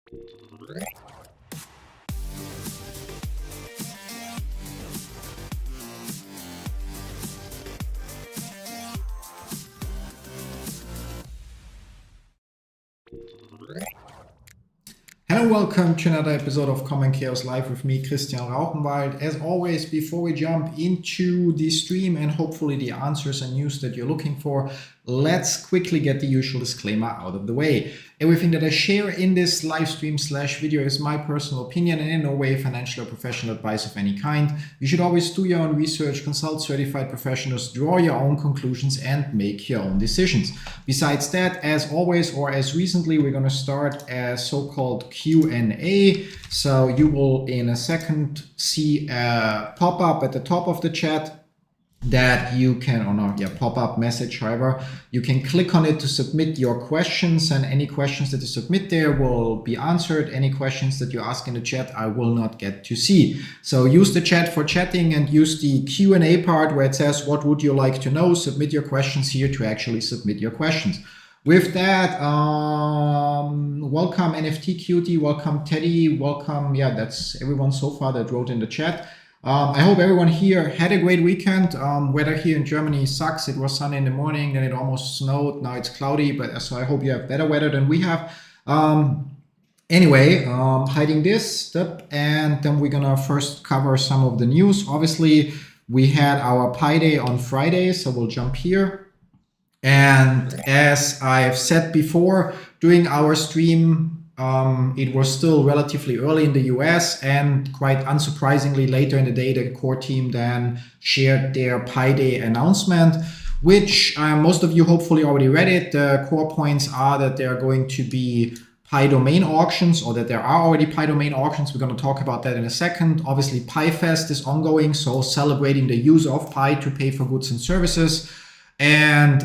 Hello, welcome to another episode of Common Chaos Live with me, Christian Rauchenwald. As always, before we jump into the stream and hopefully the answers and news that you're looking for, let's quickly get the usual disclaimer out of the way. Everything that I share in this live stream / video is my personal opinion and in no way financial or professional advice of any kind. You should always do your own research, consult certified professionals, draw your own conclusions and make your own decisions. Besides that, as always, or as recently, we're going to start a so-called Q&A. So you will in a second see a pop-up at the top of the chat that you can, or not, pop-up message, however, you can click on it to submit your questions, and any questions that you submit there will be answered. Any questions that you ask in the chat, I will not get to see. So use the chat for chatting and use the Q&A part where it says, what would you like to know? Submit your questions here to actually submit your questions. With that, welcome NFT Cutie, welcome Teddy, welcome, that's everyone so far that wrote in the chat. I hope everyone here had a great weekend. Weather here in Germany sucks. It was sunny in the morning, then it almost snowed. Now it's cloudy, but so I hope you have better weather than we have. Anyway, hiding this step, and then we're gonna first cover some of the news. Obviously, we had our Pi Day on Friday, so we'll jump here. And as I've said before, during our stream, it was still relatively early in the US, and quite unsurprisingly later in the day, the core team then shared their Pi Day announcement, which most of you hopefully already read it. The core points are that there are going to be Pi domain auctions, or that there are already Pi domain auctions. We're going to talk about that in a second. Obviously, Pi Fest is ongoing, so celebrating the use of Pi to pay for goods and services. And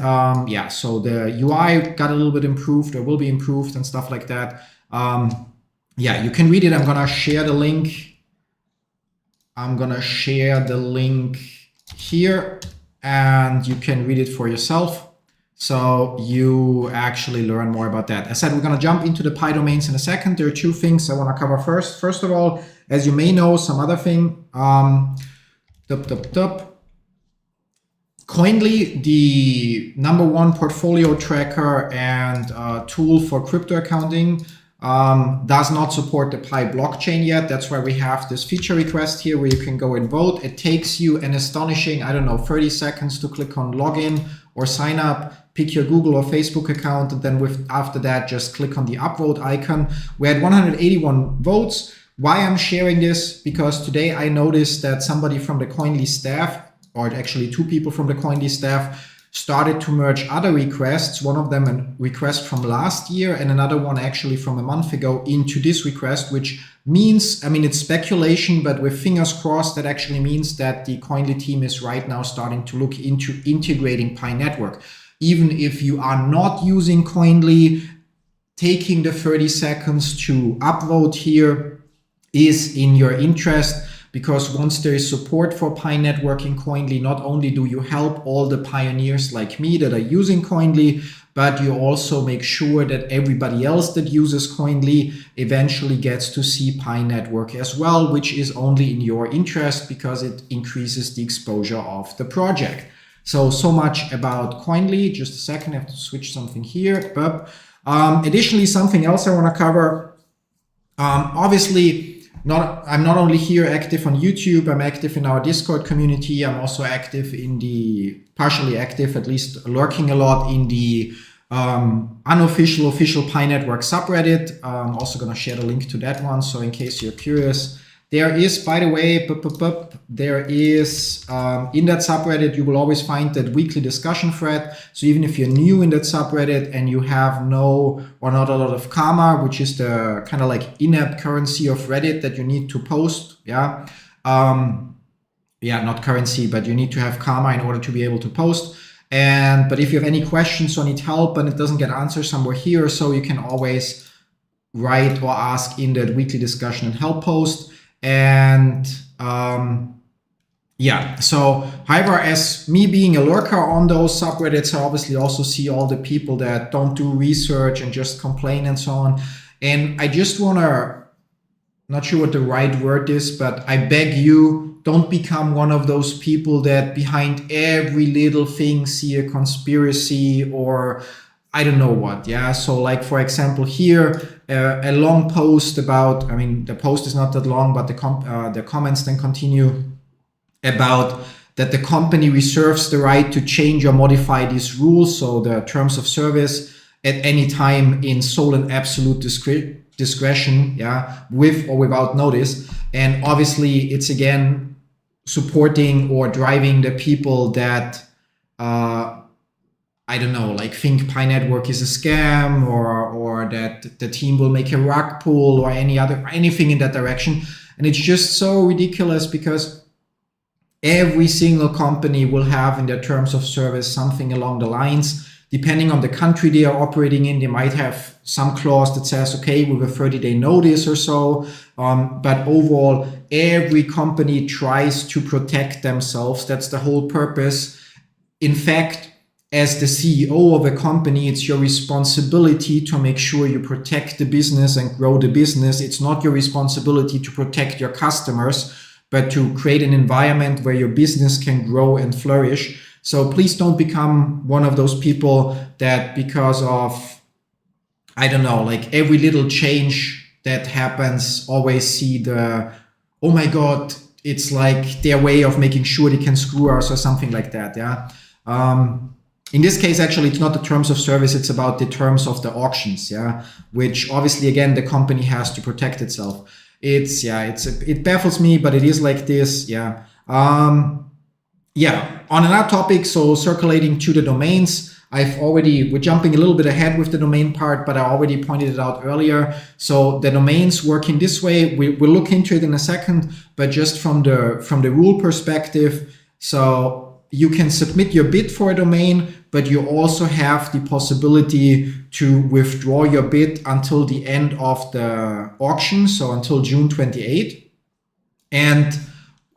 so the UI got a little bit improved, or will be improved and stuff like that. You can read it. I'm gonna share the link. Here, and you can read it for yourself. So you actually learn more about that. As I said, we're gonna jump into the Pi domains in a second. There are two things I wanna cover first. First of all, as you may know, some other thing, Koinly, the #1 portfolio tracker and tool for crypto accounting, does not support the Pi blockchain yet. That's why we have this feature request here where you can go and vote. It takes you an astonishing, 30 seconds to click on login or sign up, pick your Google or Facebook account, and then after that, just click on the upvote icon. We had 181 votes. Why I'm sharing this? Because today I noticed that somebody from the Koinly staff, or actually two people from the Koinly staff, started to merge other requests, one of them a request from last year and another one actually from a month ago, into this request, which means, it's speculation, but with fingers crossed, that actually means that the Koinly team is right now starting to look into integrating Pi Network. Even if you are not using Koinly, taking the 30 seconds to upvote here is in your interest, because once there is support for Pi Network in Koinly, not only do you help all the pioneers like me that are using Koinly, but you also make sure that everybody else that uses Koinly eventually gets to see Pi Network as well, which is only in your interest because it increases the exposure of the project. So much about Koinly. Just a second, I have to switch something here. Additionally, something else I want to cover. Obviously, I'm not only here active on YouTube, I'm active in our Discord community. I'm also active partially active, at least lurking a lot in the unofficial, official Pi Network subreddit. I'm also going to share the link to that one. So in case you're curious, there is, by the way, there is, in that subreddit, you will always find that weekly discussion thread. So even if you're new in that subreddit and you have not a lot of karma, which is the kind of like in-app currency of Reddit that you need to post, not currency, but you need to have karma in order to be able to post. But if you have any questions or need help and it doesn't get answered somewhere here, so you can always write or ask in that weekly discussion and help post. And however, as me being a lurker on those subreddits, I obviously also see all the people that don't do research and just complain and so on. And I just want to, not sure what the right word is, but I beg you, don't become one of those people that behind every little thing see a conspiracy or I don't know what. Yeah. So like, for example, here, a long post about, I mean, the post is not that long, but the comments then continue about that the company reserves the right to change or modify these rules, so the terms of service, at any time in sole and absolute discretion, yeah, with or without notice. And obviously it's again supporting or driving the people that I don't know, like think Pi Network is a scam, or that the team will make a rug pull or anything in that direction. And it's just so ridiculous because every single company will have in their terms of service something along the lines. Depending on the country they are operating in, they might have some clause that says, okay, with a 30-day notice or so. But overall, every company tries to protect themselves. That's the whole purpose. In fact, as the CEO of a company, it's your responsibility to make sure you protect the business and grow the business. It's not your responsibility to protect your customers, but to create an environment where your business can grow and flourish. So please don't become one of those people that because of, I don't know, like every little change that happens, always see the, oh my God, it's like their way of making sure they can screw us or something like that. Yeah. In this case, actually, it's not the terms of service. It's about the terms of the auctions. Yeah. Which obviously, again, the company has to protect itself. It baffles me, but it is like this. Yeah. Yeah, on another topic, so circulating to the domains, we're jumping a little bit ahead with the domain part, but I already pointed it out earlier. So the domains work in this way. We'll look into it in a second, but just from the rule perspective, so you can submit your bid for a domain, but you also have the possibility to withdraw your bid until the end of the auction, so until June 28. And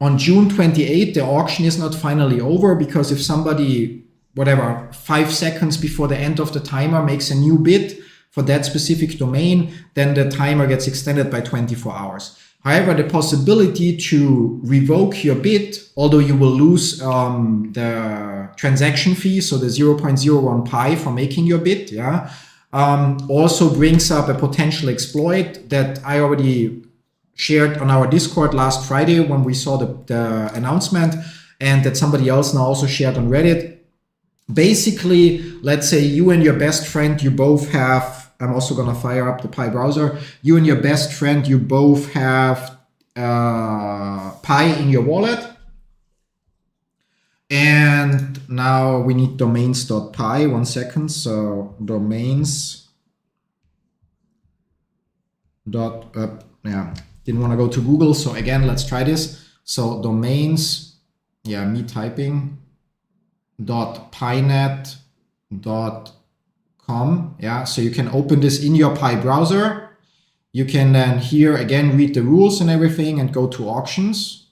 on June 28, the auction is not finally over, because if somebody, 5 seconds before the end of the timer makes a new bid for that specific domain, then the timer gets extended by 24 hours. However, the possibility to revoke your bid, although you will lose the transaction fee, so the 0.01 pi for making your bid, yeah, also brings up a potential exploit that I already shared on our Discord last Friday when we saw the announcement, and that somebody else now also shared on Reddit. Basically, let's say you and your best friend, you both have, I'm also going to fire up the Pi browser, you and your best friend, you both have Pi in your wallet. And now we need domains.pi, 1 second. So domains didn't want to go to Google. So again, let's try this. So domains, me typing, .pinet.com. Yeah, so you can open this in your Pi browser. You can then here again read the rules and everything and go to auctions.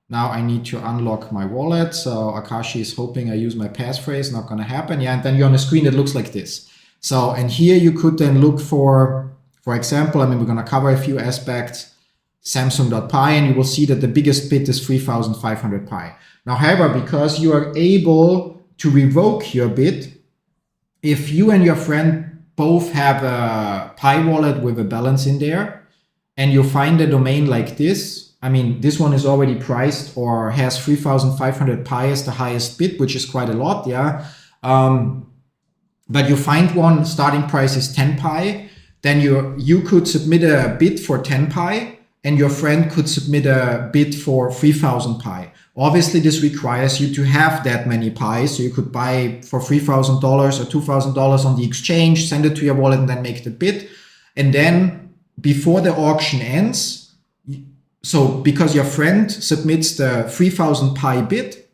Now I need to unlock my wallet. So Akashi is hoping I use my passphrase, not going to happen. Yeah, and then you're on a screen that looks like this. So, and here you could then look for example, we're going to cover a few aspects, Samsung.pi, and you will see that the biggest bid is 3,500 pi. Now, however, because you are able to revoke your bid, if you and your friend both have a Pi wallet with a balance in there, and you find a domain like this, this one is already priced or has 3,500 pi as the highest bid, which is quite a lot, yeah. But you find one starting price is 10 pi, then you could submit a bid for 10 pi, and your friend could submit a bid for 3,000 pi. Obviously, this requires you to have that many pi, so you could buy for $3,000 or $2,000 on the exchange, send it to your wallet, and then make the bid. And then before the auction ends, so because your friend submits the 3,000 pi bid,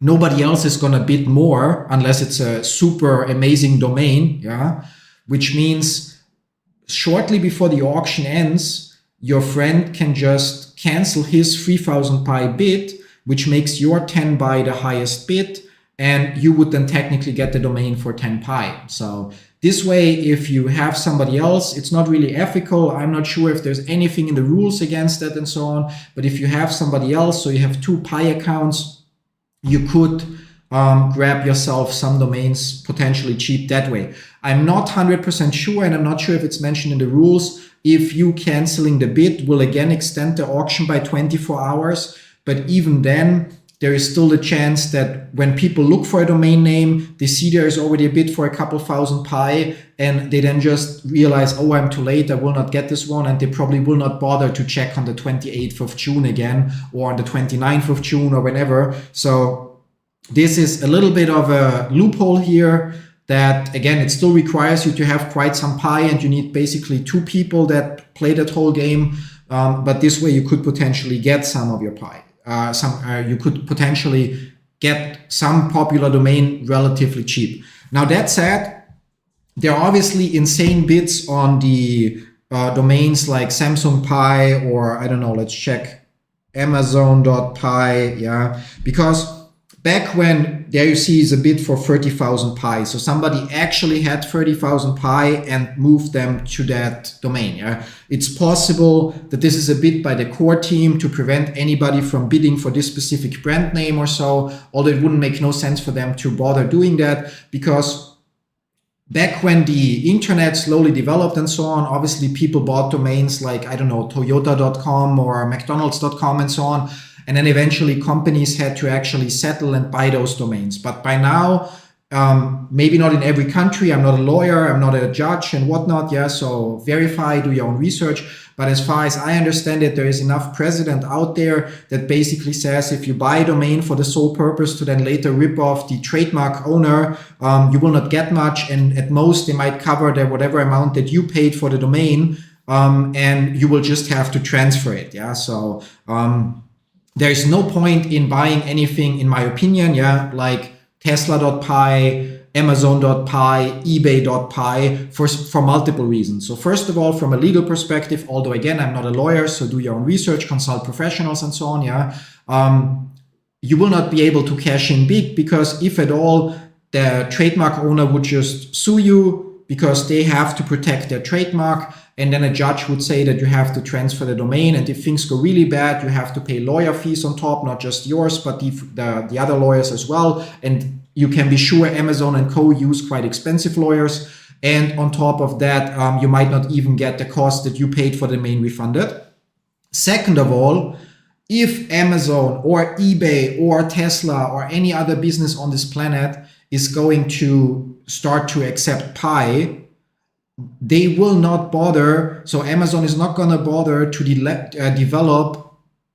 nobody else is going to bid more unless it's a super amazing domain, yeah, which means shortly before the auction ends, your friend can just cancel his 3,000 pi bid, which makes your 10 pi the highest bid, and you would then technically get the domain for 10 pi. So This way, if you have somebody else, it's not really ethical. I'm not sure if there's anything in the rules against that and so on. But if you have somebody else, so you have 2 Pi accounts, you could grab yourself some domains potentially cheap that way. I'm not 100% sure, and I'm not sure if it's mentioned in the rules, if you canceling the bid will again extend the auction by 24 hours. But even then, there is still the chance that when people look for a domain name, they see there is already a bid for a couple thousand Pi, and they then just realize, oh, I'm too late, I will not get this one, and they probably will not bother to check on the 28th of June again, or on the 29th of June, or whenever. So this is a little bit of a loophole here that, again, it still requires you to have quite some Pi, and you need basically 2 people that play that whole game. But this way you could potentially get some of your Pi. You could potentially get some popular domain relatively cheap. Now, that said, there are obviously insane bids on the domains like Samsung Pi, or I don't know, let's check Amazon.pi, yeah, because back when there you see is a bid for 30,000 Pi. So somebody actually had 30,000 Pi and moved them to that domain. Yeah, it's possible that this is a bid by the core team to prevent anybody from bidding for this specific brand name or so, although it wouldn't make no sense for them to bother doing that, because back when the internet slowly developed and so on, obviously people bought domains like, I don't know, Toyota.com or McDonald's.com and so on. And then eventually companies had to actually settle and buy those domains. But by now, maybe not in every country. I'm not a lawyer, I'm not a judge and whatnot. Yeah, so verify, do your own research. But as far as I understand it, there is enough precedent out there that basically says if you buy a domain for the sole purpose to then later rip off the trademark owner, you will not get much. And at most, they might cover the whatever amount that you paid for the domain, and you will just have to transfer it. Yeah, so there is no point in buying anything, in my opinion, yeah, like Tesla.pi, Amazon.pi, eBay.pi for multiple reasons. So first of all, from a legal perspective, although again, I'm not a lawyer, so do your own research, consult professionals and so on, yeah, you will not be able to cash in big, because if at all, the trademark owner would just sue you because they have to protect their trademark. And then a judge would say that you have to transfer the domain. And if things go really bad, you have to pay lawyer fees on top, not just yours, but the other lawyers as well. And you can be sure Amazon and co use quite expensive lawyers. And on top of that, you might not even get the cost that you paid for the domain refunded. Second of all, if Amazon or eBay or Tesla or any other business on this planet is going to start to accept Pi, they will not bother. So Amazon is not going to bother to develop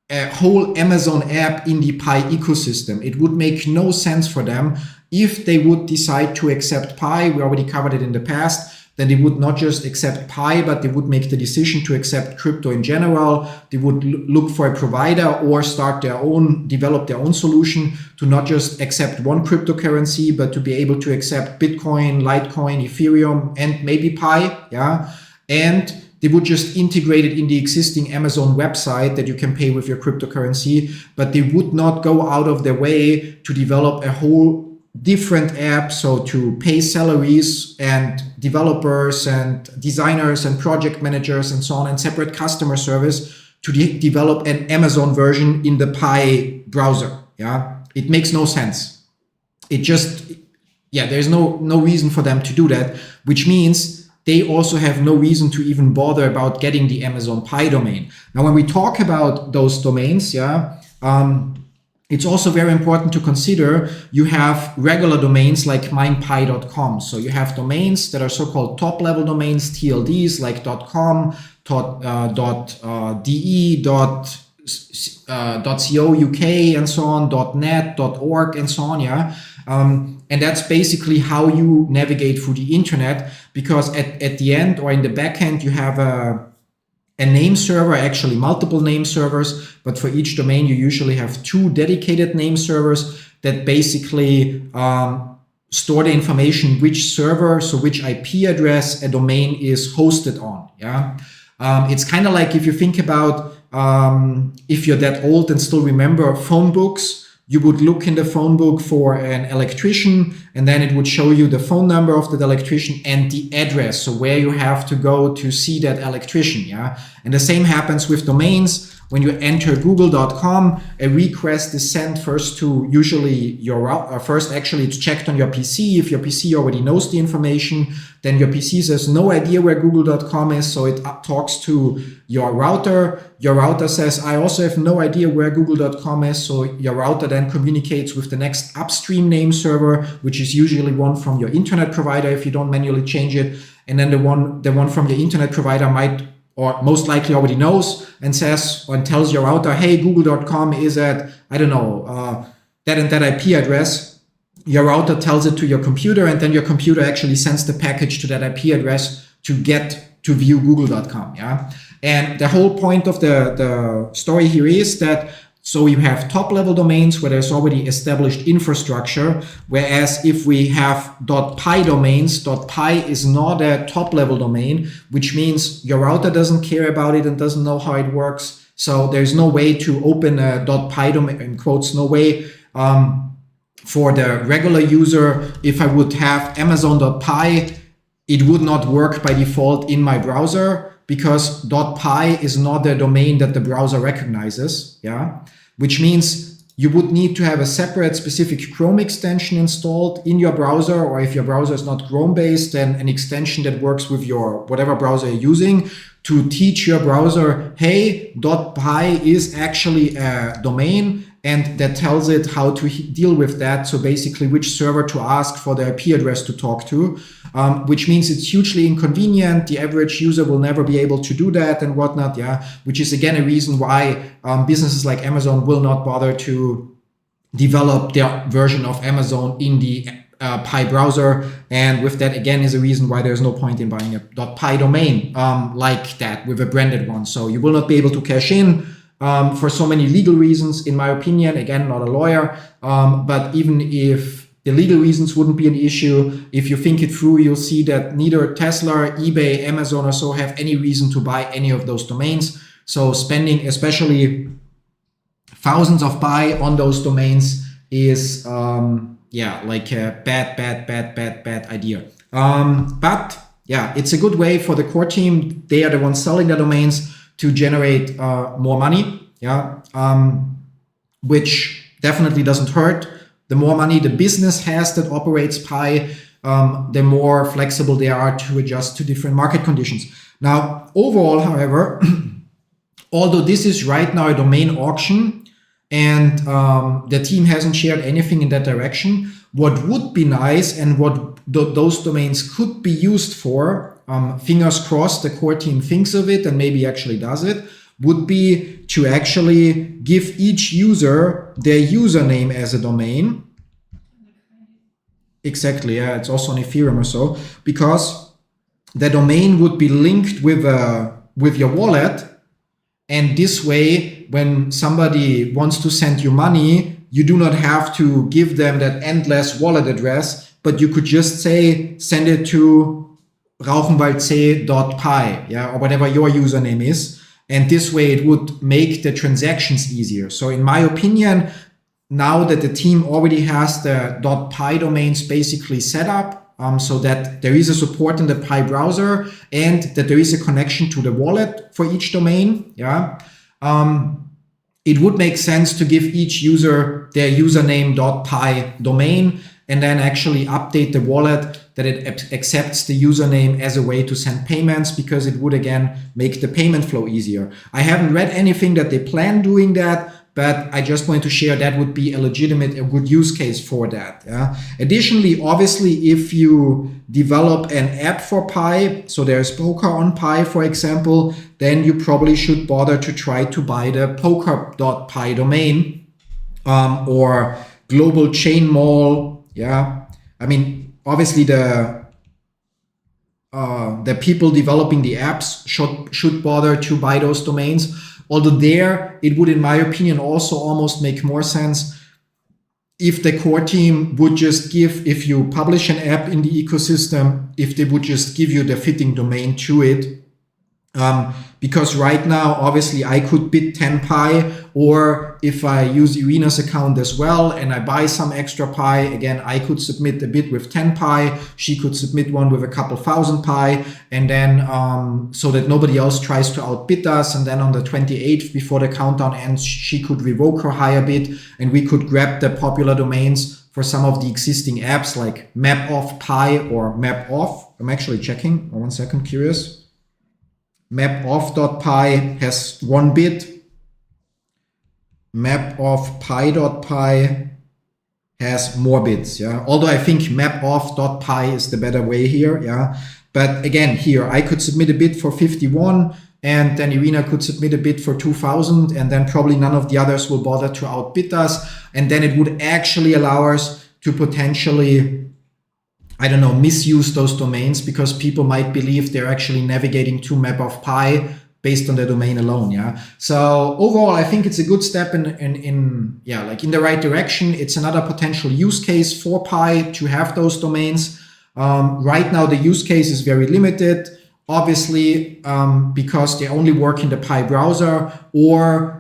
a whole Amazon app in the Pi ecosystem. It would make no sense for them if they would decide to accept Pi. We already covered it in the past. Then they would not just accept Pi, but they would make the decision to accept crypto in general. They would look for a provider or develop their own solution to not just accept one cryptocurrency, but to be able to accept Bitcoin, Litecoin, Ethereum, and maybe Pi. Yeah. And they would just integrate it in the existing Amazon website that you can pay with your cryptocurrency, but they would not go out of their way to develop a whole different app, so to pay salaries and developers and designers and project managers and so on, and separate customer service to develop an Amazon version in the Pi browser. Yeah, it makes no sense. It just, yeah, there's no reason for them to do that, which means they also have no reason to even bother about getting the Amazon Pi domain. Now, when we talk about those domains, yeah, it's also very important to consider you have regular domains like minepi.com. So you have domains that are so-called top-level domains, TLDs, like .com, .de, .co UK, and so on, .net, .org, and so on, yeah. And that's basically how you navigate through the internet, because at the end or in the back end, you have a name server, actually multiple name servers, but for each domain, you usually have 2 dedicated name servers that basically store the information, which server, so which IP address a domain is hosted on. Yeah, it's kind of like if you think about if you're that old and still remember phone books, you would look in the phone book for an electrician, and then it would show you the phone number of the electrician and the address, so where you have to go to see that electrician. Yeah, and the same happens with domains. When you enter google.com, a request is sent first to usually your first actually it's checked on your PC. If your PC already knows the information, then your PC says no idea where google.com is, so it talks to your router. Your router says I also have no idea where google.com is, so your router then communicates with the next upstream name server, which is usually one from your internet provider if you don't manually change it, and then the one from your internet provider might or most likely already knows and says and tells your router, hey, google.com is at, I don't know, that and that IP address. Your router tells it to your computer, and then your computer actually sends the package to that IP address to get to view google.com. Yeah. And the whole point of the story here is that so you have top level domains where there's already established infrastructure, whereas if we have .pi domains, .pi is not a top level domain, which means your router doesn't care about it and doesn't know how it works. So there's no way to open a .pi domain, in quotes, no way for the regular user. If I would have Amazon.pi, it would not work by default in my browser, because .pi is not a domain that the browser recognizes, yeah, which means you would need to have a separate specific Chrome extension installed in your browser, or if your browser is not Chrome based, then an extension that works with your whatever browser you're using to teach your browser, hey, .pi is actually a domain, and that tells it how to deal with that. So basically which server to ask for the IP address to talk to, which means it's hugely inconvenient. The average user will never be able to do that and whatnot. Yeah, which is again a reason why businesses like Amazon will not bother to develop their version of Amazon in the Pi browser. And with that, again, is a reason why there's no point in buying a .pi domain like that with a branded one. So you will not be able to cash in. For so many legal reasons, in my opinion, again, not a lawyer, but even if the legal reasons wouldn't be an issue, if you think it through, you'll see that neither Tesla, eBay, Amazon or so have any reason to buy any of those domains. So spending especially thousands of pi on those domains is, like a bad idea. But yeah, it's a good way for the core team. They are the ones selling the domains to generate more money, yeah, which definitely doesn't hurt. The more money the business has that operates Pi, the more flexible they are to adjust to different market conditions. Now, overall, however, although this is right now a domain auction and the team hasn't shared anything in that direction, what would be nice and what those domains could be used for, fingers crossed the core team thinks of it and maybe actually does it, would be to actually give each user their username as a domain. Exactly, yeah, it's also on Ethereum or so, because the domain would be linked with your wallet, and this way, when somebody wants to send you money, you do not have to give them that endless wallet address, but you could just say, send it to Rauchenwald.pi, yeah, or whatever your username is. And this way it would make the transactions easier. So in my opinion, now that the team already has the .pi domains basically set up, so that there is a support in the Pi browser and that there is a connection to the wallet for each domain, yeah, it would make sense to give each user their username .pi domain and then actually update the wallet that it accepts the username as a way to send payments, because it would again make the payment flow easier. I haven't read anything that they plan doing that, but I just wanted to share that would be a legitimate, a good use case for that. Yeah? Additionally, obviously, if you develop an app for Pi, so there's poker on Pi, for example, then you probably should bother to try to buy the poker.pi domain or global chain mall. Yeah, I mean, obviously the people developing the apps should bother to buy those domains. Although there, it would, in my opinion, also almost make more sense if the core team would just give, if you publish an app in the ecosystem, if they would just give you the fitting domain to it, Because right now, obviously, I could bid 10 pi, or if I use Irina's account as well and I buy some extra pi, again, I could submit a bid with 10 pi. She could submit one with a couple thousand pi, and then so that nobody else tries to outbid us. And then on the 28th, before the countdown ends, she could revoke her higher bid, and we could grab the popular domains for some of the existing apps like MapOff Pi or MapOff. I'm actually checking. 1 second, curious. Mapoff.pi has 1 bid. Mapoff.pi has more bids. Yeah, although I think mapoff.pi is the better way here. Yeah, but again, here I could submit a bid for 51, and then Irina could submit a bid for 2,000, and then probably none of the others will bother to outbid us, and then it would actually allow us to potentially, I don't know, misuse those domains, because people might believe they're actually navigating to Mapoff.pi based on the domain alone. Yeah. So overall, I think it's a good step in the right direction. It's another potential use case for Pi to have those domains. Right now, the use case is very limited, obviously, because they only work in the Pi browser, or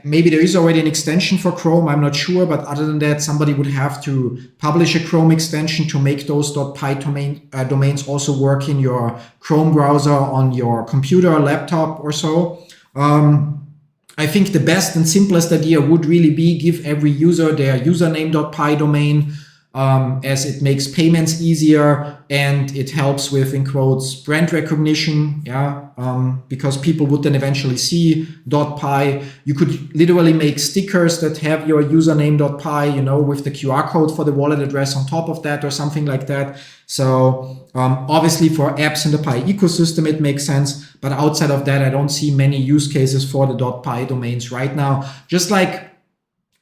maybe there is already an extension for Chrome, I'm not sure, but other than that, somebody would have to publish a Chrome extension to make those .pi domains also work in your Chrome browser on your computer or laptop or so. I think the best and simplest idea would really be give every user their username.pi domain, as it makes payments easier and it helps with, in quotes, brand recognition. Yeah, because people would then eventually see .pi. You could literally make stickers that have your username.pi, you know, with the QR code for the wallet address on top of that or something like that. So obviously for apps in the Pi ecosystem, it makes sense. But outside of that, I don't see many use cases for the .pi domains right now. Just like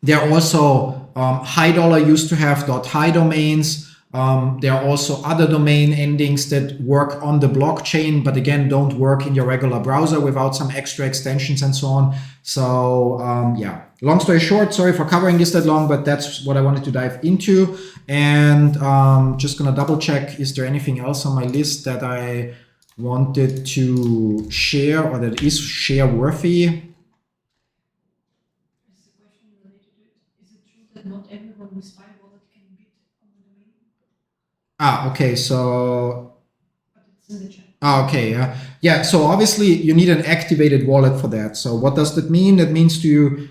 there are also High Dollar used to have .hi domains. There are also other domain endings that work on the blockchain, but again, don't work in your regular browser without some extra extensions and so on. So yeah, long story short, sorry for covering this that long, but that's what I wanted to dive into. And just gonna double check, is there anything else on my list that I wanted to share or that is share worthy? Not everyone with Pi wallet can bid on the domain. Okay, so. But it's in the chat. Okay, yeah. Yeah, so obviously you need an activated wallet for that. So what does that mean? That means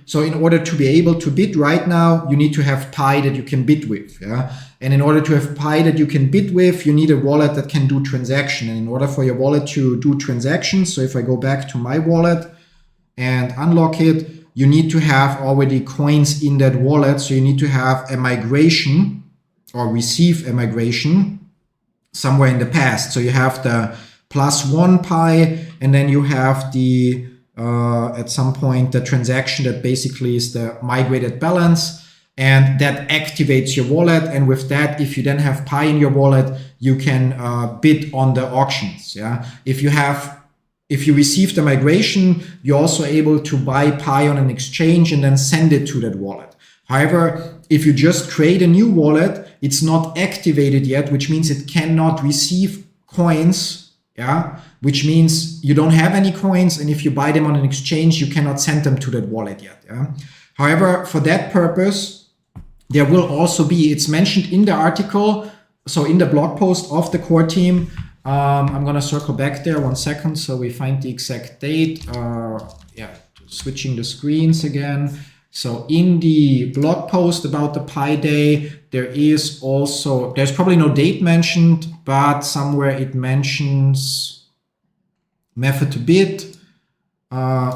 so in order to be able to bid right now, you need to have Pi that you can bid with. Yeah. And in order to have Pi that you can bid with, you need a wallet that can do transaction. And in order for your wallet to do transactions, so if I go back to my wallet and unlock it, you need to have already coins in that wallet. So you need to have a migration or receive a migration somewhere in the past. So you have the +1 Pi, and then you have the, at some point, the transaction that basically is the migrated balance, and that activates your wallet. And with that, if you then have Pi in your wallet, you can bid on the auctions. Yeah. If you receive the migration, you're also able to buy Pi on an exchange and then send it to that wallet. However, if you just create a new wallet, it's not activated yet, which means it cannot receive coins. Yeah, which means you don't have any coins, and if you buy them on an exchange, you cannot send them to that wallet yet. Yeah. However, for that purpose, there will also be, it's mentioned in the article, so in the blog post of the core team. I'm gonna circle back there 1 second so we find the exact date. Yeah, switching the screens again. So in the blog post about the Pi Day, there's probably no date mentioned, but somewhere it mentions method to bid.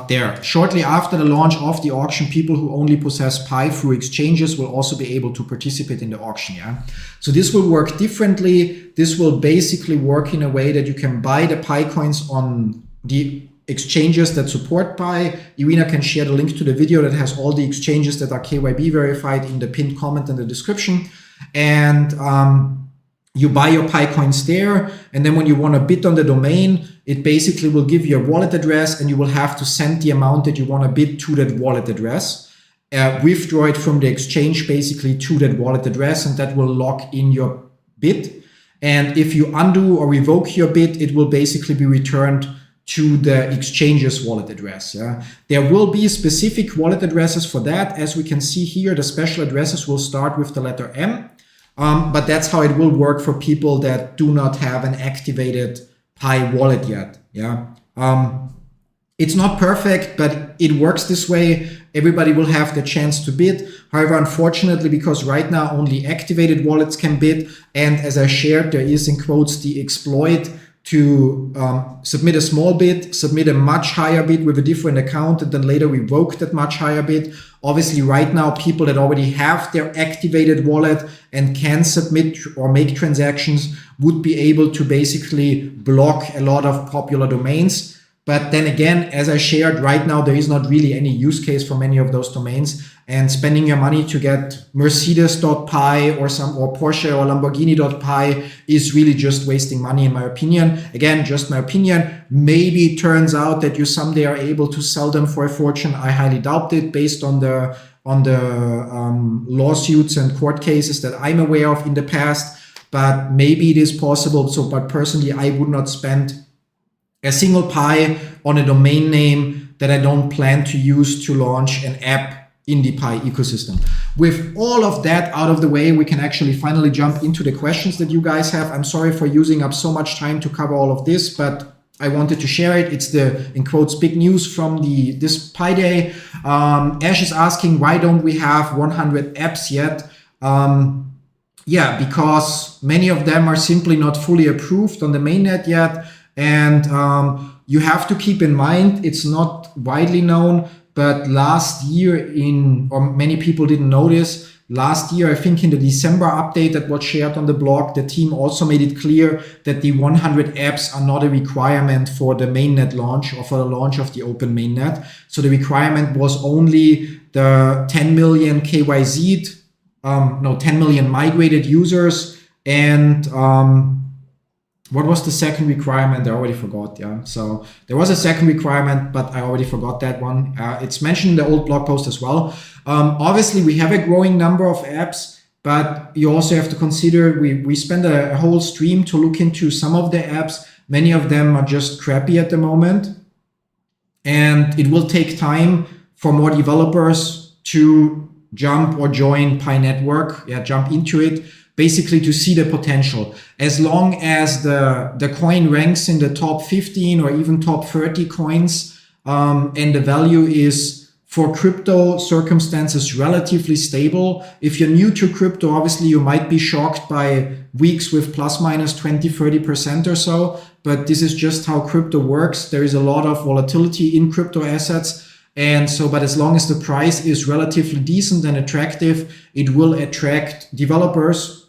There, shortly after the launch of the auction, people who only possess Pi through exchanges will also be able to participate in the auction. Yeah, so this will work differently. This will basically work in a way that you can buy the Pi coins on the exchanges that support Pi. Irina can share the link to the video that has all the exchanges that are KYB verified in the pinned comment in the description. And you buy your Pi coins there, and then when you want to bid on the domain, it basically will give you a wallet address, and you will have to send the amount that you want to bid to that wallet address, withdraw it from the exchange basically to that wallet address, and that will lock in your bid. And if you undo or revoke your bid, it will basically be returned to the exchange's wallet address. There will be specific wallet addresses for that. As we can see here, the special addresses will start with the letter M, but that's how it will work for people that do not have an activated Pi wallet yet. It's not perfect, but it works this way. Everybody will have the chance to bid. However, unfortunately, because right now only activated wallets can bid, and as I shared, there is in quotes the exploit to submit a small bid, submit a much higher bid with a different account, and then later revoke that much higher bid. Obviously, right now, people that already have their activated wallet and can submit or make transactions would be able to basically block a lot of popular domains. But then again, as I shared, right now, there is not really any use case for many of those domains, and spending your money to get Mercedes.pi or Porsche or Lamborghini.pi is really just wasting money, in my opinion. Again, just my opinion. Maybe it turns out that you someday are able to sell them for a fortune. I highly doubt it, based on the lawsuits and court cases that I'm aware of in the past. But maybe it is possible. So, but personally, I would not spend a single Pi on a domain name that I don't plan to use to launch an app in the Pi ecosystem. With all of that out of the way, we can actually finally jump into the questions that you guys have. I'm sorry for using up so much time to cover all of this, but I wanted to share it. It's the, in quotes, big news from this Pi Day. Ash is asking, why don't we have 100 apps yet? Yeah, because many of them are simply not fully approved on the mainnet yet. And you have to keep in mind, it's not widely known, but last year or many people didn't notice, last year, I think in the December update that was shared on the blog, the team also made it clear that the 100 apps are not a requirement for the mainnet launch or for the launch of the open mainnet. So the requirement was only the 10 million 10 million migrated users, and what was the second requirement? I already forgot. So there was a second requirement, but I already forgot that one. It's mentioned in the old blog post as well. Obviously, we have a growing number of apps, but you also have to consider we spend a whole stream to look into some of the apps. Many of them are just crappy at the moment, and it will take time for more developers to jump or join Pi Network, jump into it, basically to see the potential. As long as the coin ranks in the top 15 or even top 30 coins, and the value is, for crypto circumstances, relatively stable. If you're new to crypto, obviously you might be shocked by weeks with plus minus 20, 30% or so, but this is just how crypto works. There is a lot of volatility in crypto assets. And so, but as long as the price is relatively decent and attractive, it will attract developers.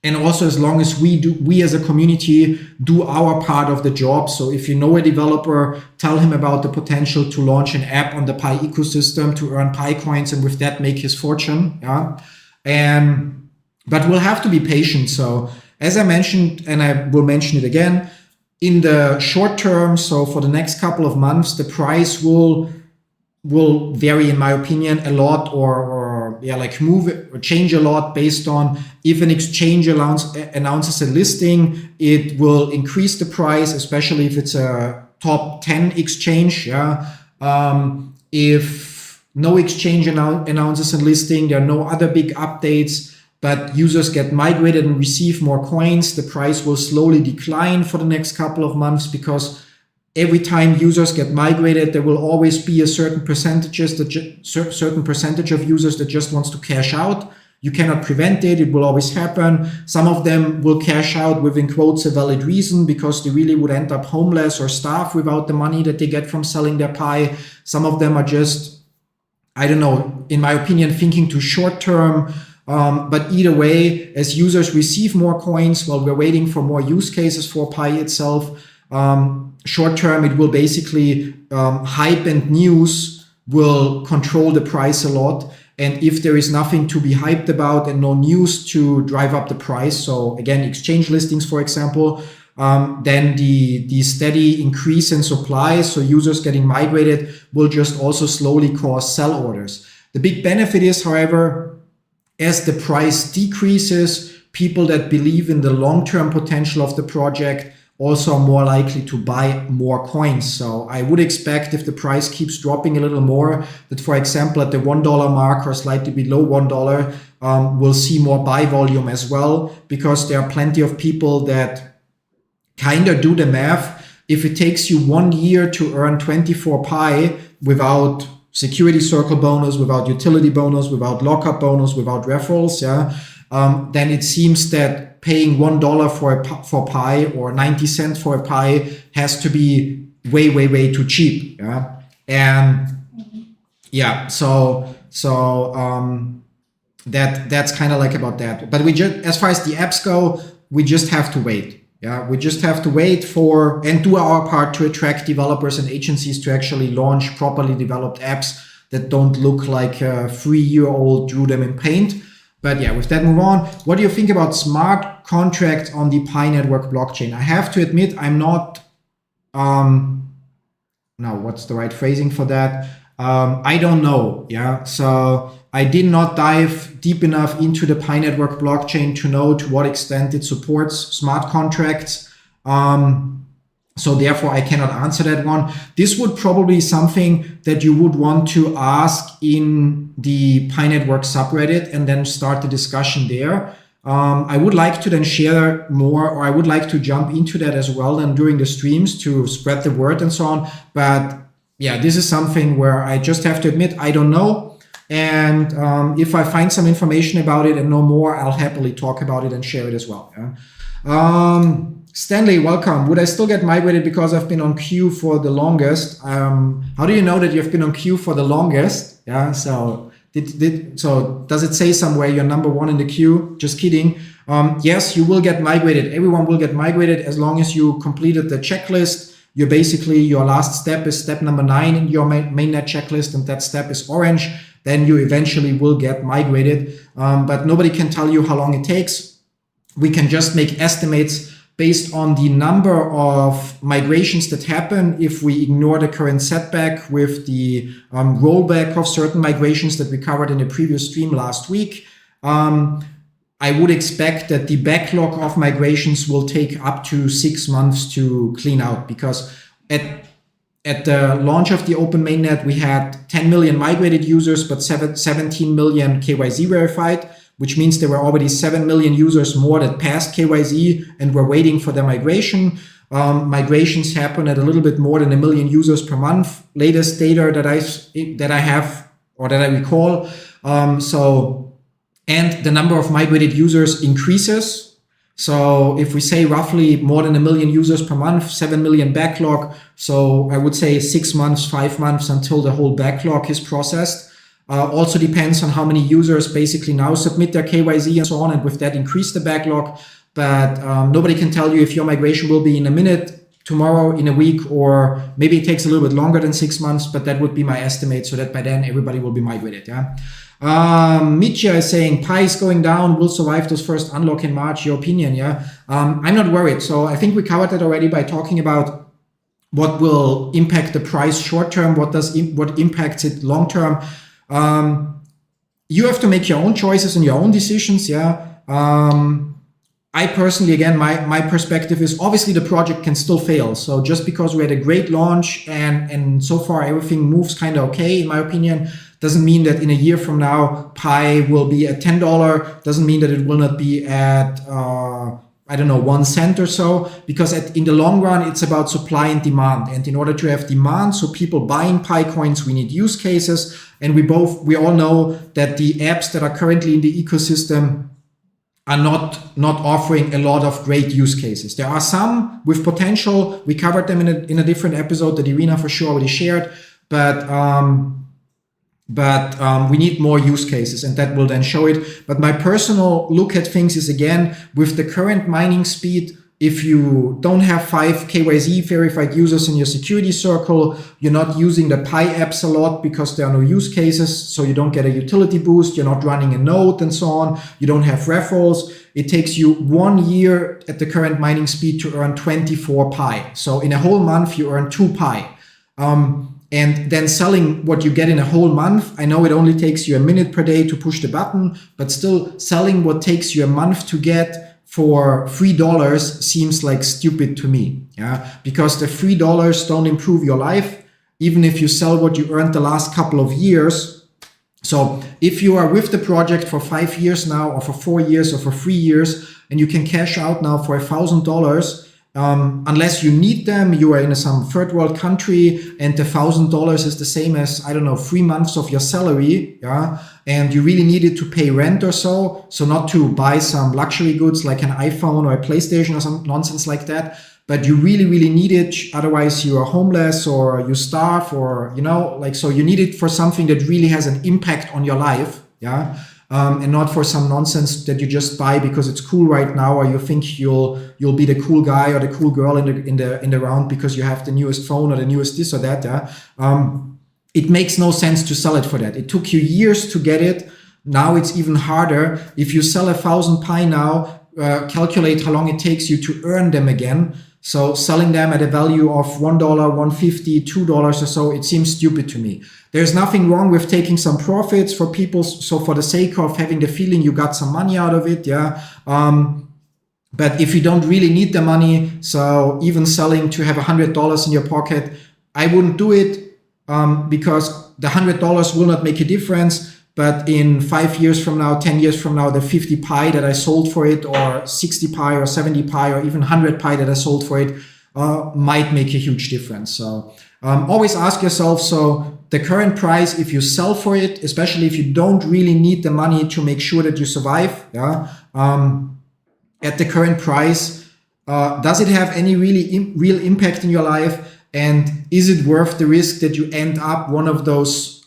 And also, as long as we as a community do our part of the job. So if you know a developer, tell him about the potential to launch an app on the Pi ecosystem to earn Pi coins and with that make his fortune. But we'll have to be patient. So as I mentioned, and I will mention it again, in the short term, so for the next couple of months, the price will vary, in my opinion, a lot, move or change a lot based on if an exchange announces a listing, it will increase the price, especially if it's a top 10 exchange. If no exchange announces a listing, there are no other big updates, but users get migrated and receive more coins, the price will slowly decline for the next couple of months, because every time users get migrated, there will always be a certain percentage of users that just wants to cash out. You cannot prevent it. It will always happen. Some of them will cash out with, in quotes, a valid reason, because they really would end up homeless or starve without the money that they get from selling their Pi. Some of them are just, I don't know, in my opinion, thinking too short term. But either way, as users receive more coins while we're waiting for more use cases for Pi itself, short term, it will basically hype and news will control the price a lot. And if there is nothing to be hyped about and no news to drive up the price, so again, exchange listings, for example, then the steady increase in supply, so users getting migrated, will just also slowly cause sell orders. The big benefit is, however, as the price decreases, people that believe in the long-term potential of the project also are more likely to buy more coins. So I would expect if the price keeps dropping a little more, that for example at the $1 mark or slightly below $1, we'll see more buy volume as well, because there are plenty of people that kind of do the math. If it takes you 1 year to earn 24 pi without security circle bonus, without utility bonus, without lockup bonus, without referrals, then it seems that paying $1 for pi or 90 cents for a pi has to be way too cheap. And that's kind of like about that. But we just, as far as the apps go, we just have to wait. We just have to wait for and do our part to attract developers and agencies to actually launch properly developed apps that don't look like a 3-year-old drew them in Paint. But yeah, with that, move on. What do you think about smart contracts on the Pi Network blockchain? I have to admit, I'm not, what's the right phrasing for that? I don't know. So I did not dive deep enough into the Pi Network blockchain to know to what extent it supports smart contracts. So therefore, I cannot answer that one. This would probably be something that you would want to ask in the Pi Network subreddit and then start the discussion there. I would like to then share more, or I would like to jump into that as well then during the streams to spread the word and so on. But yeah, this is something where I just have to admit, I don't know. And if I find some information about it and know more, I'll happily talk about it and share it as well. Stanley, welcome. Would I still get migrated because I've been on queue for the longest? How do you know that you've been on queue for the longest? So so does it say somewhere you're number 1 in the queue? Just kidding. Yes, you will get migrated. Everyone will get migrated as long as you completed the checklist. You're basically, your last step is step number 9 in your mainnet checklist, and that step is orange. Then you eventually will get migrated. But nobody can tell you how long it takes. We can just make estimates based on the number of migrations that happen if we ignore the current setback with the rollback of certain migrations that we covered in the previous stream last week. I would expect that the backlog of migrations will take up to 6 months to clean out, because at the launch of the open mainnet, we had 10 million migrated users, but 17 million KYZ verified, which means there were already 7 million users more that passed KYZ and were waiting for their migration. Migrations happen at a little bit more than 1 million users per month. Latest data that I have or that I recall. And the number of migrated users increases. So if we say roughly more than 1 million users per month, 7 million backlog. So I would say 6 months, 5 months until the whole backlog is processed. Also depends on how many users basically now submit their KYZ and so on, and with that increase the backlog. But nobody can tell you if your migration will be in a minute, tomorrow, in a week, or maybe it takes a little bit longer than 6 months, but that would be my estimate, so that by then everybody will be migrated. Mitya is saying Pi is going down, will survive this first unlock in March. Your opinion? I'm not worried. So I think we covered that already by talking about what will impact the price short term, what impacts it long term. You have to make your own choices and your own decisions. I personally, again, my perspective is obviously the project can still fail. So just because we had a great launch and so far everything moves kind of okay, in my opinion, doesn't mean that in a year from now, Pi will be at $10. Doesn't mean that it will not be at, 1 cent or so, because in the long run, it's about supply and demand. And in order to have demand, so people buying Pi coins, we need use cases. And we all know that the apps that are currently in the ecosystem are not offering a lot of great use cases. There are some with potential. We covered them in a different episode that Irina for sure already shared, but we need more use cases, and that will then show it. But my personal look at things is, again, with the current mining speed, if you don't have 5 KYZ verified users in your security circle, you're not using the Pi apps a lot because there are no use cases, so you don't get a utility boost, you're not running a node and so on, you don't have referrals. It takes you 1 year at the current mining speed to earn 24 Pi. So in a whole month, you earn 2 Pi. And then selling what you get in a whole month, I know it only takes you a minute per day to push the button, but still selling what takes you a month to get for $3 seems like stupid to me, yeah, because the $3 don't improve your life, even if you sell what you earned the last couple of years. So if you are with the project for 5 years now, or for 4 years, or for 3 years, and you can cash out now for $1,000, unless you need them, you are in some third world country, and the $1,000 is the same as, I don't know, 3 months of your salary, yeah, and you really need it to pay rent or so not to buy some luxury goods like an iPhone or a PlayStation or some nonsense like that, but you really need it, otherwise you are homeless or you starve, or, you know, like, so you need it for something that really has an impact on your life, yeah. And not for some nonsense that you just buy because it's cool right now, or you think you'll be the cool guy or the cool girl in the round because you have the newest phone or the newest this or that. Yeah? It makes no sense to sell it for that. It took you years to get it. Now it's even harder. If you sell 1,000 Pi now, calculate how long it takes you to earn them again. So selling them at a value of $1, $1.50, $2 or so, it seems stupid to me. There's nothing wrong with taking some profits for people, so for the sake of having the feeling you got some money out of it, yeah. But if you don't really need the money, so even selling to have $100 in your pocket, I wouldn't do it, because the $100 will not make a difference. But in 5 years from now, 10 years from now, the 50 Pi that I sold for it, or 60 Pi or 70 Pi, or even 100 Pi that I sold for it, might make a huge difference. So always ask yourself, so the current price, if you sell for it, especially if you don't really need the money to make sure that you survive, yeah, at the current price, does it have any real impact in your life? And is it worth the risk that you end up one of those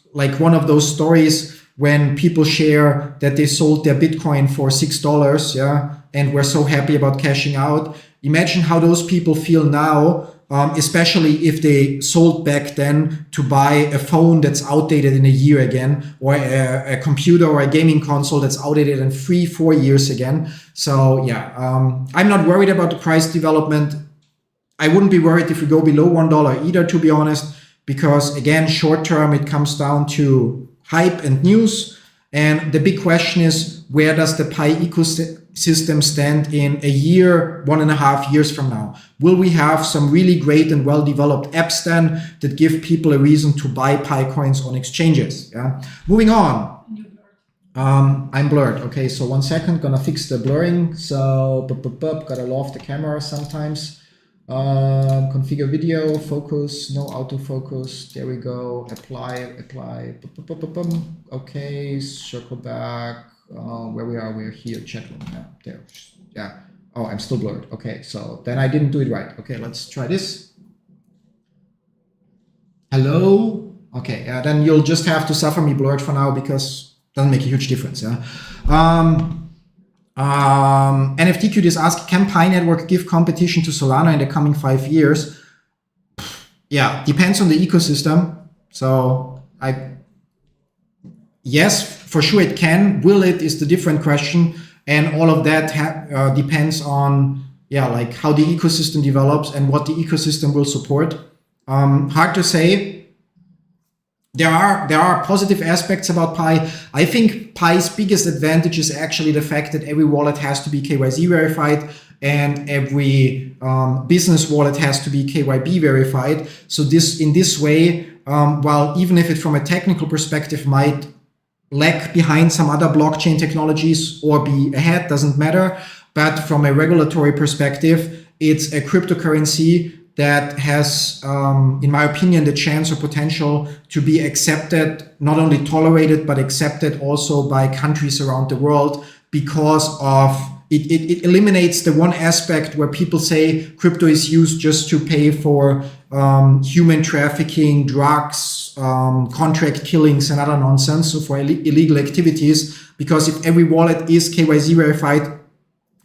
stories when people share that they sold their Bitcoin for $6, yeah, and were so happy about cashing out? Imagine how those people feel now, especially if they sold back then to buy a phone that's outdated in a year again, or a computer or a gaming console that's outdated in 3-4 years again. So yeah, I'm not worried about the price development. I wouldn't be worried if we go below $1 either, to be honest, because again, short term, it comes down to hype and news. And the big question is, where does the Pi ecosystem stand in a year, 1.5 years from now? Will we have some really great and well-developed apps then that give people a reason to buy Pi coins on exchanges? Yeah. Moving on. I'm blurred. Okay, so 1 second, gonna fix the blurring. So, gotta loft the camera sometimes. Configure video, focus, no autofocus. There we go. Apply. Okay, circle back. Where we are, we're here. Chat room. Yeah, there. Yeah. Oh, I'm still blurred. Okay, so then I didn't do it right. Okay, let's try this. Hello. Okay, then you'll just have to suffer me blurred for now because it doesn't make a huge difference. Yeah. NFTQ is asked, can Pi Network give competition to Solana in the coming 5 years? Yeah, depends on the ecosystem. So yes, for sure it can. Will it is the different question. And all of that depends on, yeah, like how the ecosystem develops and what the ecosystem will support. Hard to say. There are positive aspects about Pi. I think Pi's biggest advantage is actually the fact that every wallet has to be KYC verified and every business wallet has to be KYB verified. So in this way, while even if it from a technical perspective might lag behind some other blockchain technologies or be ahead, doesn't matter. But from a regulatory perspective, it's a cryptocurrency that has, in my opinion, the chance or potential to be accepted, not only tolerated, but accepted also by countries around the world, because of it eliminates the one aspect where people say crypto is used just to pay for human trafficking, drugs, contract killings, and other nonsense, so for illegal activities. Because if every wallet is KYC verified,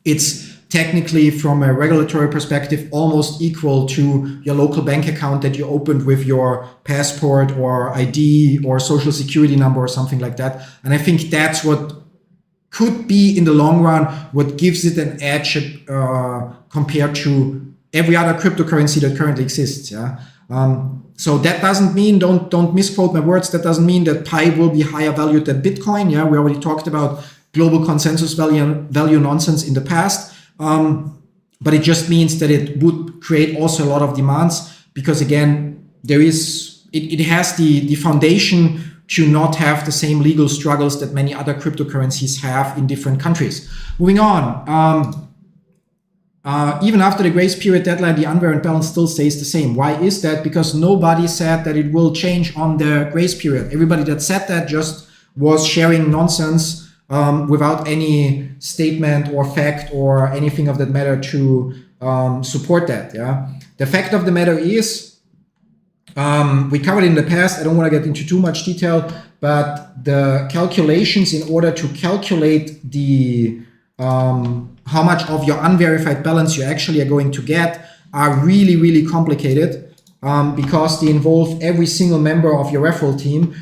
it's technically, from a regulatory perspective, almost equal to your local bank account that you opened with your passport or ID or social security number or something like that. And I think that's what could be, in the long run, what gives it an edge compared to every other cryptocurrency that currently exists. Yeah. So that doesn't mean, don't misquote my words, that doesn't mean that Pi will be higher valued than Bitcoin. Yeah, we already talked about global consensus value nonsense in the past. But it just means that it would create also a lot of demands because again, it has the foundation to not have the same legal struggles that many other cryptocurrencies have in different countries. Moving on. Even after the grace period deadline, the unverified balance still stays the same. Why is that? Because nobody said that it will change on the grace period. Everybody that said that just was sharing nonsense without any statement or fact or anything of that matter to support that. Yeah. The fact of the matter is, we covered it in the past. I don't want to get into too much detail, but the calculations in order to calculate the how much of your unverified balance you actually are going to get are really, really complicated because they involve every single member of your referral team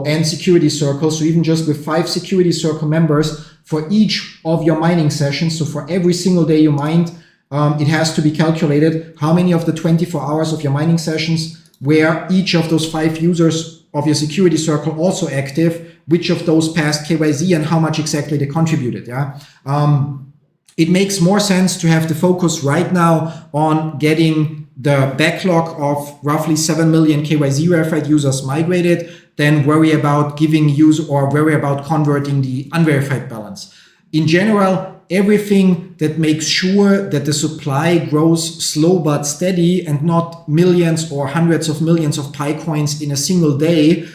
and security circles. So even just with 5 security circle members for each of your mining sessions, so for every single day you mined, it has to be calculated how many of the 24 hours of your mining sessions where each of those 5 users of your security circle also active, which of those passed KYC and how much exactly they contributed. Yeah. It makes more sense to have the focus right now on getting the backlog of roughly 7 million KYC verified users migrated than worry about worry about converting the unverified balance. In general, everything that makes sure that the supply grows slow but steady and not millions or hundreds of millions of Pi coins in a single day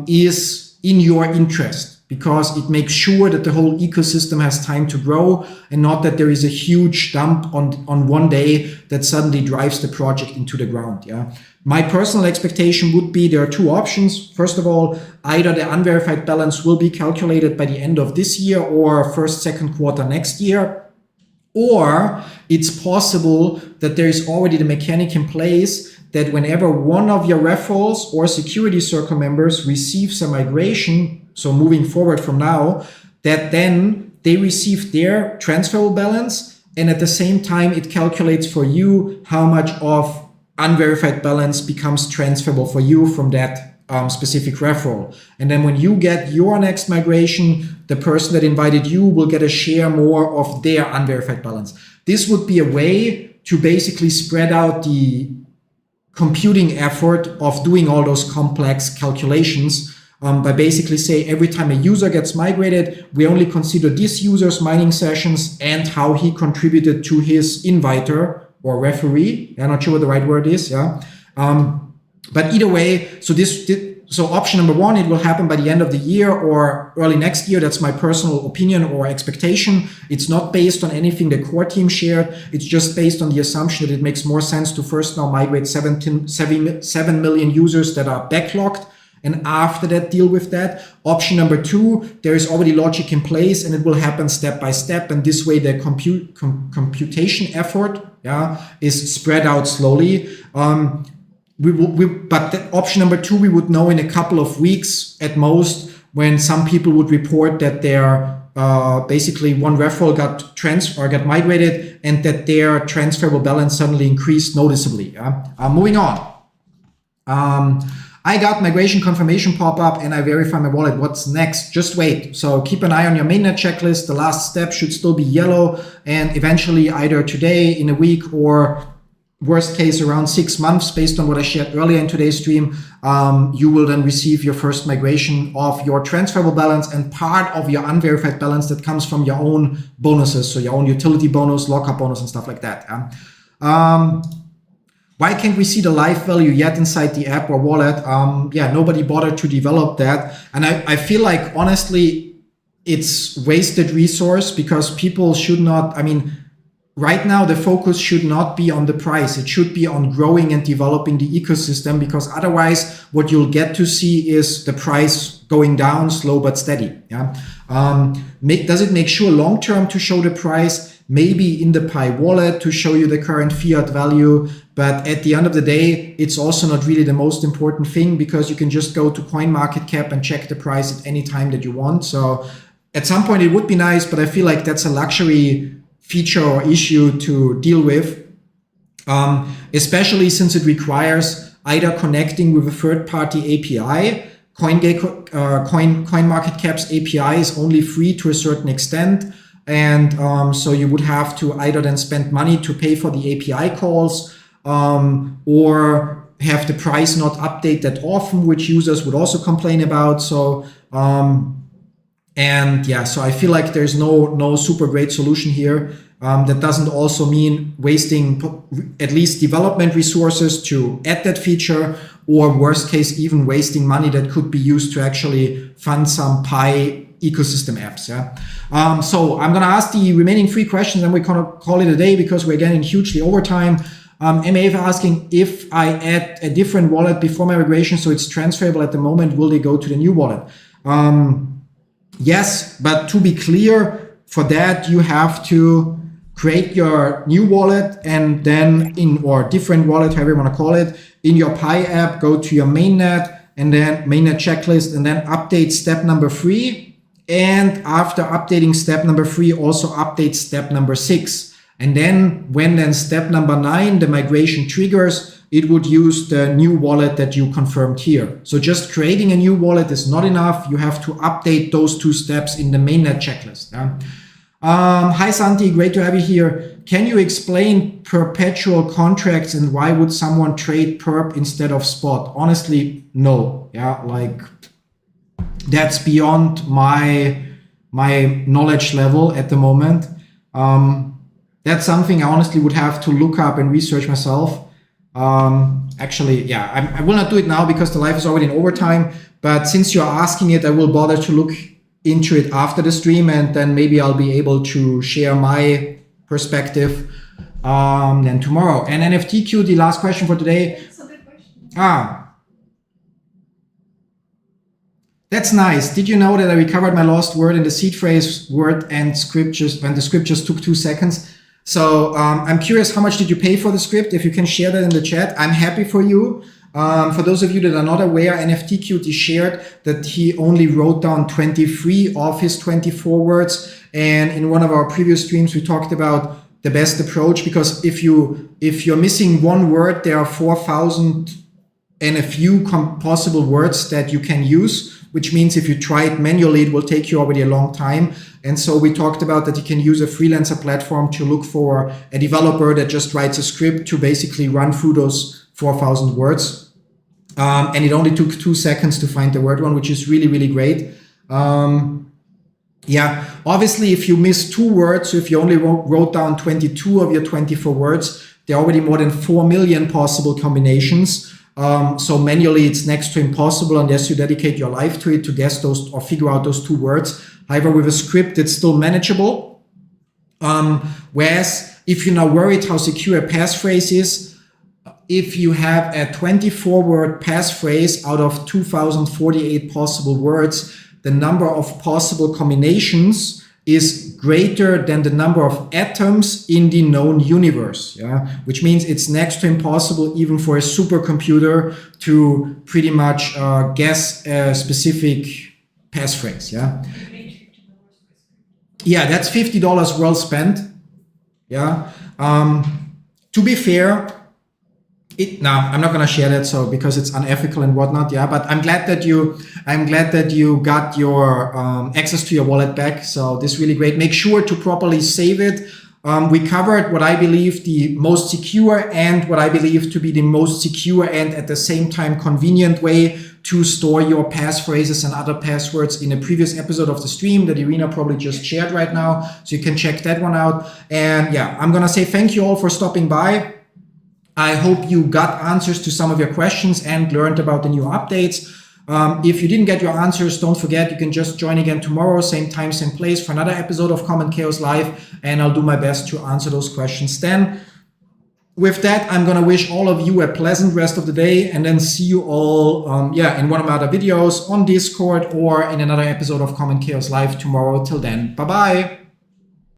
is in your interest, because it makes sure that the whole ecosystem has time to grow and not that there is a huge dump on one day that suddenly drives the project into the ground. Yeah. My personal expectation would be there are 2 options. First of all, either the unverified balance will be calculated by the end of this year or first, second quarter next year. Or it's possible that there is already the mechanic in place that whenever one of your referrals or security circle members receives a migration, so moving forward from now, that then they receive their transferable balance, and at the same time it calculates for you how much of unverified balance becomes transferable for you from that specific referral. And then when you get your next migration, the person that invited you will get a share more of their unverified balance. This would be a way to basically spread out the computing effort of doing all those complex calculations by basically say every time a user gets migrated, we only consider this user's mining sessions and how he contributed to his inviter or referee. I'm not sure what the right word is. Yeah. But either way, so option number 1, it will happen by the end of the year or early next year. That's my personal opinion or expectation. It's not based on anything the core team shared. It's just based on the assumption that it makes more sense to first now migrate 7 million users that are backlogged, and after that deal with that. Option number 2, there is already logic in place and it will happen step by step, and this way the computation effort is spread out slowly. But the option number 2 we would know in a couple of weeks at most, when some people would report that their basically one referral got migrated and that their transferable balance suddenly increased noticeably. Moving on. I got migration confirmation pop-up and I verify my wallet. What's next? Just wait. So keep an eye on your mainnet checklist. The last step should still be yellow, and eventually either today, in a week, or worst case around 6 months, based on what I shared earlier in today's stream, you will then receive your first migration of your transferable balance and part of your unverified balance that comes from your own bonuses. So your own utility bonus, lockup bonus, and stuff like that. Why can't we see the live value yet inside the app or wallet? Nobody bothered to develop that. And I feel like, honestly, it's wasted resource, because people should not, right now the focus should not be on the price. It should be on growing and developing the ecosystem, because otherwise what you'll get to see is the price going down slow but steady. Does it make sure long-term to show the price? Maybe in the Pi wallet to show you the current fiat value. But at the end of the day, it's also not really the most important thing, because you can just go to CoinMarketCap and check the price at any time that you want. So at some point it would be nice, but I feel like that's a luxury feature or issue to deal with, especially since it requires either connecting with a third-party API. CoinMarketCap's API is only free to a certain extent, And so you would have to either then spend money to pay for the API calls, or have the price not update that often, which users would also complain about. So, and yeah, so I feel like there's no super great solution here. That doesn't also mean wasting at least development resources to add that feature, or worst case, even wasting money that could be used to actually fund some Pi ecosystem apps. Yeah. So I'm going to ask the remaining 3 questions and we're going to call it a day because we're getting hugely overtime. MAF asking, if I add a different wallet before my migration, so it's transferable at the moment, will they go to the new wallet? Yes, but to be clear, for that you have to create your new wallet and then or different wallet, however you want to call it, in your Pi app, go to your mainnet and then mainnet checklist and then update step number 3. And after updating step number 3, also update step number 6. And then when step number 9, the migration triggers, it would use the new wallet that you confirmed here. So just creating a new wallet is not enough. You have to update those 2 steps in the mainnet checklist. Yeah? Hi Santi, great to have you here. Can you explain perpetual contracts and why would someone trade perp instead of spot? Honestly, no. Yeah, like that's beyond my knowledge level at the moment. That's something I honestly would have to look up and research myself. Actually, yeah, I will not do it now because the live is already in overtime. But since you're asking it, I will bother to look into it after the stream, and then maybe I'll be able to share my perspective then tomorrow. And NFTQ, the last question for today. That's a good question. That's nice. Did you know that I recovered my lost word in the Seedphrase word and scriptures when the scriptures took 2 seconds? So I'm curious, how much did you pay for the script? If you can share that in the chat, I'm happy for you. For those of you that are not aware, NFTQ shared that he only wrote down 23 of his 24 words. And in one of our previous streams, we talked about the best approach, because if you're missing 1 word, there are 4,000 and a few possible words that you can use, which means if you try it manually, it will take you already a long time. And so we talked about that you can use a freelancer platform to look for a developer that just writes a script to basically run through those 4,000 words. And it only took 2 seconds to find the word one, which is really, really great. Yeah, obviously, if you miss 2 words, so if you only wrote down 22 of your 24 words, there are already more than 4 million possible combinations. So manually, it's next to impossible unless you dedicate your life to it to guess those or figure out those 2 words. However, with a script, it's still manageable. Whereas if you're now worried how secure a passphrase is, if you have a 24-word passphrase out of 2,048 possible words, the number of possible combinations is greater than the number of atoms in the known universe, yeah? Which means it's next to impossible even for a supercomputer to pretty much guess a specific passphrase, yeah? Yeah, that's $50 well spent, yeah? To be fair, I'm not going to share that, so because it's unethical and whatnot. Yeah, but I'm glad that you got your access to your wallet back. So this is really great. Make sure to properly save it. We covered what I believe the most secure and what I believe to be the most secure and at the same time convenient way to store your passphrases and other passwords in a previous episode of the stream that Irina probably just shared right now. So you can check that one out. And yeah, I'm going to say thank you all for stopping by. I hope you got answers to some of your questions and learned about the new updates. If you didn't get your answers, don't forget, you can just join again tomorrow, same time, same place for another episode of Common Chaos Live, and I'll do my best to answer those questions then. With that, I'm going to wish all of you a pleasant rest of the day and then see you all in one of my other videos on Discord or in another episode of Common Chaos Live tomorrow. Till then, bye-bye.